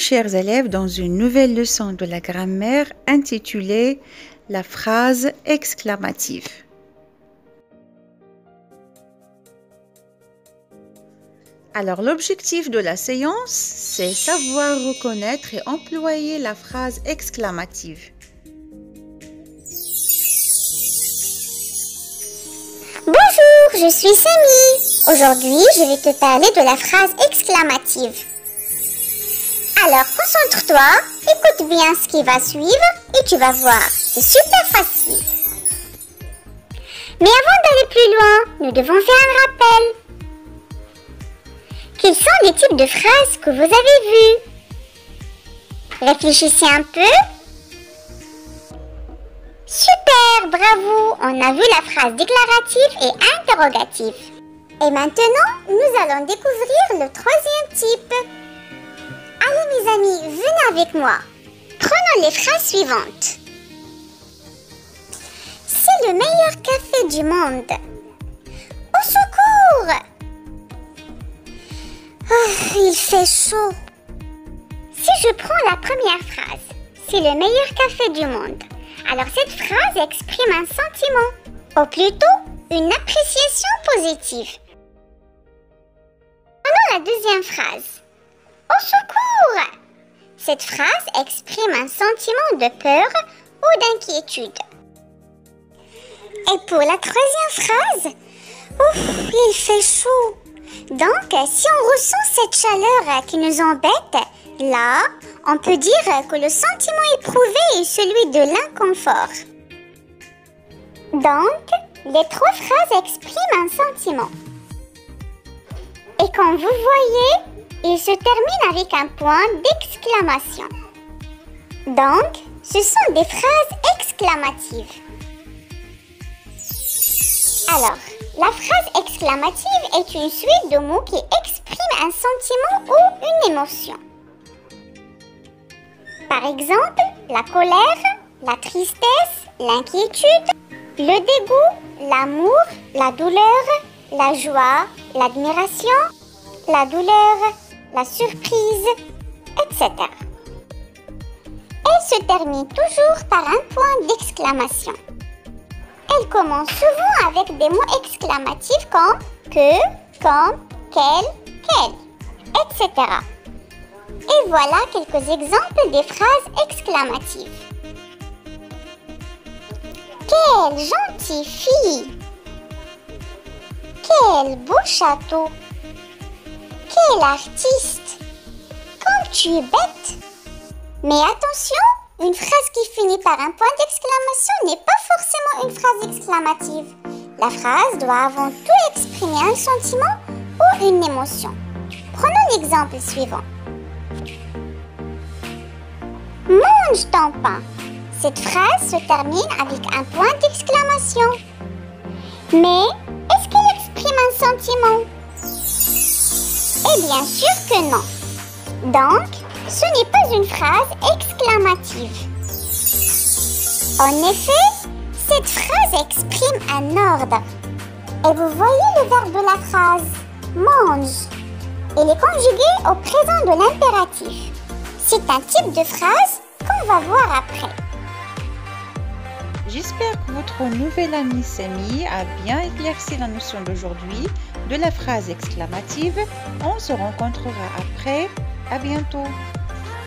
chers élèves, dans une nouvelle leçon de la grammaire intitulée « La phrase exclamative ». Alors, l'objectif de la séance, c'est savoir reconnaître et employer la phrase exclamative. Bonjour, je suis Samy. Aujourd'hui, je vais te parler de la phrase exclamative. Alors, concentre-toi, écoute bien ce qui va suivre et tu vas voir, c'est super facile. Mais avant d'aller plus loin, nous devons faire un rappel. Quels sont les types de phrases que vous avez vus? Réfléchissez un peu. Super, bravo! On a vu la phrase déclarative et interrogative. Et maintenant, nous allons découvrir le troisième type. Allez mes amis, venez avec moi. Prenons les phrases suivantes. C'est le meilleur café du monde. Au secours! Oh, il fait chaud. Si je prends la première phrase, c'est le meilleur café du monde. Alors cette phrase exprime un sentiment, ou plutôt une appréciation positive. Prenons la deuxième phrase. Au secours! Cette phrase exprime un sentiment de peur ou d'inquiétude. Et pour la troisième phrase, ouf, il fait chaud. Donc, si on ressent cette chaleur qui nous embête, là, on peut dire que le sentiment éprouvé est celui de l'inconfort. Donc, les trois phrases expriment un sentiment. Et comme vous voyez, il se termine avec un point d'exclamation. Donc, ce sont des phrases exclamatives. Alors, la phrase exclamative est une suite de mots qui expriment un sentiment ou une émotion. Par exemple, la colère, la tristesse, l'inquiétude, le dégoût, l'amour, la douleur, la joie, l'admiration, la douleur, la surprise, etc. Elle se termine toujours par un point d'exclamation. Elle commence souvent avec des mots exclamatifs comme que, comme, quel, etc. Et voilà quelques exemples des phrases exclamatives. Quelle gentille fille! Quel beau château! Quel artiste! Comme tu es bête! Mais attention, une phrase qui finit par un point d'exclamation n'est pas forcément une phrase exclamative. La phrase doit avant tout exprimer un sentiment ou une émotion. Prenons l'exemple suivant. Mange ton pain. Cette phrase se termine avec un point d'exclamation. Mais est-ce qu'elle exprime un sentiment? Eh bien sûr que non. Donc, ce n'est pas une phrase exclamative. En effet, cette phrase exprime un ordre. Et vous voyez le verbe de la phrase, mange. Il est conjugué au présent de l'impératif. C'est un type de phrase qu'on va voir après. J'espère que votre nouvel ami Samy a bien éclairci la notion d'aujourd'hui de la phrase exclamative. On se rencontrera après. À bientôt.